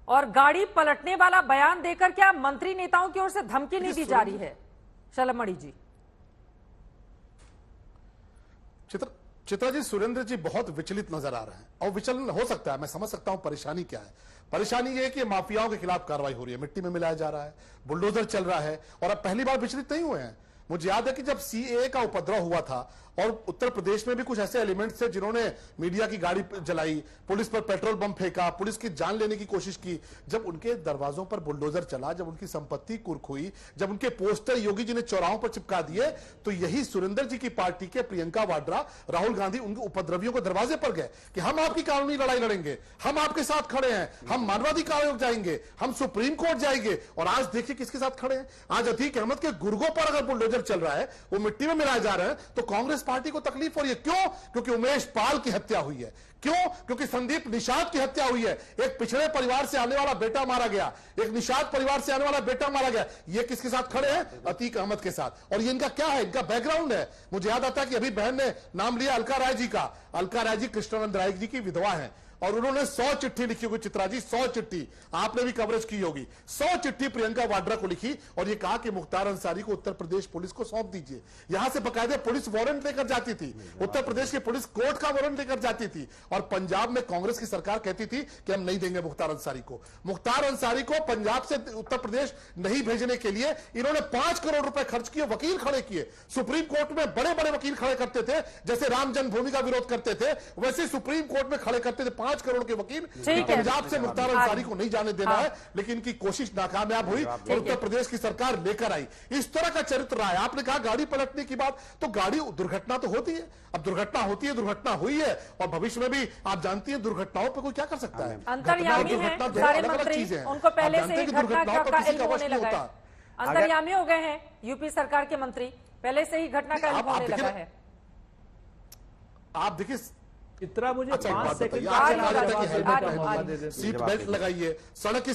और गाड़ी पलटने वाला बयान देकर क्या मंत्री नेताओं की ओर से धमकी नहीं दी जा रही है? शलमणि जी। चित्रा जी, सुरेंद्र जी बहुत विचलित नजर आ रहे हैं और विचलन हो सकता है, मैं समझ सकता हूं परेशानी क्या है। परेशानी ये है कि माफियाओं के खिलाफ कार्रवाई हो रही है, मिट्टी में मिलाया जा रहा है, बुलडोजर चल रहा है और अब पहली बार विचलित नहीं हुए हैं। मुझे याद है कि जब सीएए का उपद्रव हुआ था और उत्तर प्रदेश में भी कुछ ऐसे एलिमेंट्स थे जिन्होंने मीडिया की गाड़ी जलाई, पुलिस पर पेट्रोल बम फेंका, पुलिस की जान लेने की कोशिश की। जब उनके दरवाजों पर बुलडोजर चला, जब उनकी संपत्ति कुर्क हुई, जब उनके पोस्टर योगी जी ने चौराहों पर चिपका दिए, तो यही सुरेंद्र जी की पार्टी के प्रियंका वाड्रा, राहुल गांधी उनके उपद्रवियों को दरवाजे पर गए कि हम आपकी कानूनी लड़ाई लड़ेंगे, हम आपके साथ खड़े हैं, हम मानवाधिकार आयोग जाएंगे, हम सुप्रीम कोर्ट जाएंगे। और आज देखिए किसके साथ खड़े हैं। आज अतीक अहमद के गुर्गों पर अगर बुलडोजर चल रहा है, वो मिट्टी में मिलाए जा रहे हैं, तो कांग्रेस पार्टी को तकलीफ हो रही है। क्यों? क्योंकि उमेश पाल की हत्या हुई है। क्यों? क्योंकि संदीप निषाद की हत्या हुई है। एक पिछड़े परिवार से आने वाला बेटा मारा गया, एक निषाद परिवार से आने वाला बेटा मारा गया। ये किसके साथ खड़े हैं? अतीक अहमद के साथ। और ये इनका क्या है? इनका बैकग्राउंड है। मुझे याद आता है कि अभी बहन ने नाम लिया अलका राय जी का। अलका राय जी कृष्णानंद राय जी की विधवा है और उन्होंने 100 चिट्ठी लिखी होगी। चित्रा जी, 100 चिट्ठी आपने भी कवरेज की होगी। 100 चिट्ठी प्रियंका वाड्रा को लिखी और ये कहा कि मुख्तार अंसारी को उत्तर प्रदेश पुलिस को सौंप दीजिए। यहां से बकायदे पुलिस वारंट लेकर जाती थी, उत्तर प्रदेश की पुलिस कोर्ट का वारंट लेकर जाती थी। और पंजाब में कांग्रेस की सरकार कहती थी कि हम नहीं देंगे मुख्तार अंसारी को। मुख्तार अंसारी को पंजाब से उत्तर प्रदेश नहीं भेजने के लिए इन्होंने 5 करोड़ रुपए खर्च किए, वकील खड़े किए। सुप्रीम कोर्ट में बड़े बड़े वकील खड़े करते थे, जैसे राम जन्मभूमि का विरोध करते थे वैसे सुप्रीम कोर्ट में खड़े करते थे 5 करोड़ के वकील। पंजाब से मुख्तार अंसारी को नहीं जाने देना है, लेकिन इनकी कोशिश नाकामयाब हुई और उत्तर प्रदेश की सरकार लेकर आई। इस तरह का चरित्र रहा है। आपने कहा गाड़ी पलटने की बात, तो गाड़ी दुर्घटना तो होती है। अब दुर्घटना होती है, दुर्घटना हुई है और भविष्य में भी आप जानती हैं दुर्घटनाओं पर कोई क्या कर सकता है। अंतर्यामी हैं सारे मंत्री, उनको पहले से ही घटना का इल्म होने लगा है। अंतर्यामी हो गए हैं यूपी सरकार के मंत्री, पहले से ही घटना का इल्म होने लगा है। आप देखिए इतना मुझे अच्छा, 5 सेकंड सीट बेल्ट लगाइए, सड़क की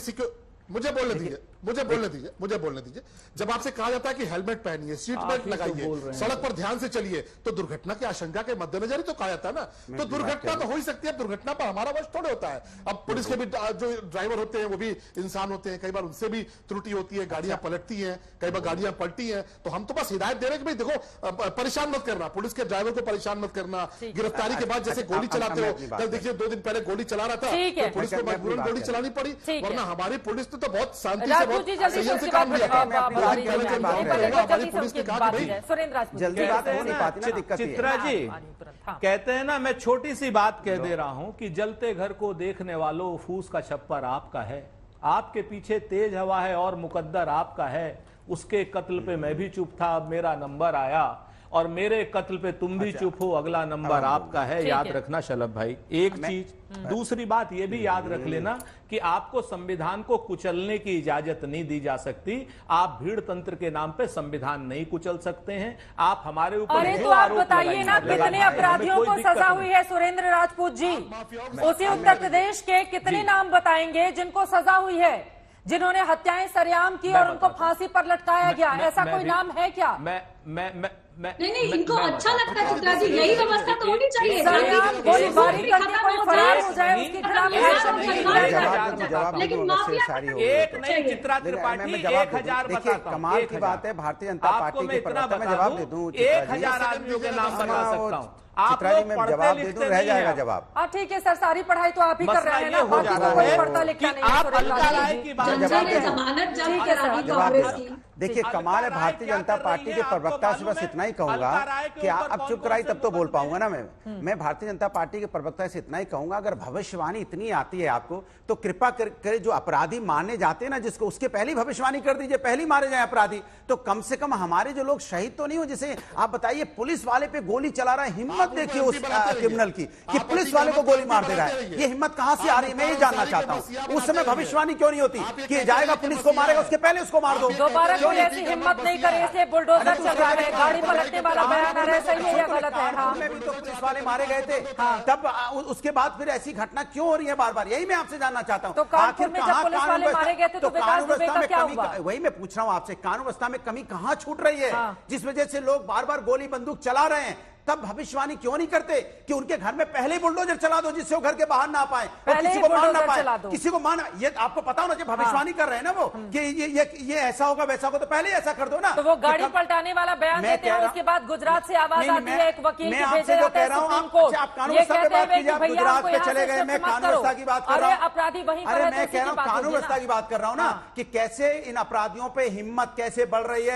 मुझे बोलने दीजिए। जब आपसे कहा जाता है कि हेलमेट पहनिए, सीट बेल्ट लगाइए, सड़क पर ध्यान से चलिए, तो दुर्घटना की आशंका के मद्देनजर ही तो कहा जाता है ना। तो दुर्घटना तो हो ही सकती है, दुर्घटना पर हमारा वश थोड़े होता है। अब पुलिस के भी जो ड्राइवर होते हैं वो भी इंसान होते हैं, कई बार उनसे भी त्रुटि होती है, गाड़ियां पलटती हैं, कई बार गाड़ियां पलटी हैं। तो हम तो बस हिदायत दे रहे हैं कि भाई देखो परेशान मत करना, पुलिस के ड्राइवर को परेशान मत करना। गिरफ्तारी के बाद जैसे गोली चलाते हो, कल देखिए 2 दिन पहले गोली चला रहा था तो पुलिस को मजबूरन गोली चलानी पड़ी, वरना हमारी पुलिस तो बहुत शांति से संयम से काम लिया था। चित्रा जी कहते हैं ना, मैं छोटी सी बात कह दे रहा हूं कि जलते घर को देखने वालों फूस का छप्पर आपका है, आपके पीछे तेज हवा है और मुकद्दर आपका है। उसके कत्ल पे मैं भी चुप था, अब मेरा नंबर आया और मेरे कत्ल पे तुम भी चुप हो, अगला नंबर आपका है। याद रखना शलभ भाई एक चीज। दूसरी बात ये भी याद रख लेना कि आपको संविधान को कुचलने की इजाजत नहीं दी जा सकती। आप भीड़ तंत्र के नाम पे संविधान नहीं कुचल सकते हैं। आप हमारे ऊपर अरे तो आप बताइए ना, कितने अपराधियों को सजा हुई है सुरेंद्र राजपूत जी? उसी उत्तर प्रदेश के कितने नाम बताएंगे जिनको सजा हुई है, जिन्होंने हत्याएं सरेआम की और उनको फांसी पर लटकाया गया? ऐसा कोई नाम है क्या? नहीं, इनको अच्छा लगता है चित्रा जी, यही व्यवस्था तो होनी चाहिए। गोलीबारी करके कोई फरार हो जाए, उसके खिलाफ लेकिन माफिया एक नहीं। चित्रा त्रिपाठी 1000 बताता हूं। कमाल की बात है, भारतीय जनता पार्टी के प्रवक्ता मैं जवाब दे दूं, 1000 आदमियों के नाम बता सकता हूं। चित्रा जी मैं जवाब दे दूं, रह जाएगा जवाब। ठीक है सर, सारी पढ़ाई तो आप ही कर रहे हैं ना, हो जा रहा है पढ़ता लिखता नहीं आप अलका राय की बात जमानत कांग्रेस की। देखिए कमाल है, भारतीय जनता पार्टी के प्रवक्ता से बस इतना ही कहूंगा कि आप चुप कराई तब तो बोल पाऊंगा ना मैं भारतीय जनता पार्टी के प्रवक्ता से इतना ही कहूंगा, अगर भविष्यवाणी इतनी आती है आपको तो कृपा कर जो अपराधी मारने जाते हैं ना, जिसको उसके पहली भविष्यवाणी कर दीजिए, पहली मारे जाए अपराधी, तो कम से कम हमारे जो लोग शहीद तो नहीं हो। जैसे आप बताइए पुलिस वाले पे गोली चला रहा है, हिम्मत देखिए उस क्रिमिनल की कि पुलिस वाले को गोली मार दे रहा है, ये हिम्मत कहां से आ रही है? मैं ये जानना चाहता हूं। उस समय भविष्यवाणी क्यों नहीं होती कि जाएगा पुलिस को मारेगा, उसके पहले उसको मार दो? दोबारा कोई ऐसी हिम्मत नहीं करे, इसे बुलडोजर चल रहा है, गाड़ी पलटने वाला बयान आ रहा है, सही है या गलत है? हाँ, भी तो पुलिस वाले मारे गए थे, तब उसके बाद फिर ऐसी घटना क्यों हो रही है बार बार? यही मैं आपसे जानना चाहता हूँ। तो कानपुर में जब पुलिस वाले मारे गए थे तो विकास दुबे का क्या हुआ? वही मैं पूछ रहा हूँ आपसे, कानून व्यवस्था में कमी कहाँ छूट रही है जिस वजह से लोग बार बार गोली बंदूक चला रहे हैं? तब भविष्यवाणी क्यों नहीं करते कि उनके घर में पहले ही बुलडोजर चला दो जिससे वो घर के बाहर ना पाए और पहले किसी ही को मार ना बुलडोजर पाए, चला दो। किसी को मारना। ये आपको पता होना चाहिए, भविष्यवाणी कर रहे हैं ना वो कि ये ऐसा होगा वैसा होगा, तो पहले ही ऐसा कर दो ना। तो वो गाड़ी पलटाने वाला बयान देते हैं, उसके बाद गुजरात से आवाज आती है, एक वकील को भेजा जाता है सुप्रीम कोर्ट, आप कानून ये व्यवस्था पे कहते बात हैं कीजिए, कि आप भैया गुजरात हमको पे यहाँ चले से गए, शिफ्ट मैं मत कानून करो। व्यवस्था की बात कर रहा अरे हूँ। अपराधी वहीं पर अरे है, मैं तो कह रहा उसी हूँ की बात कानून होगी व्यवस्था ना। की बात कर रहा हूँ ना कि कैसे इन अपराधियों पे हिम्मत कैसे बढ़ रही है।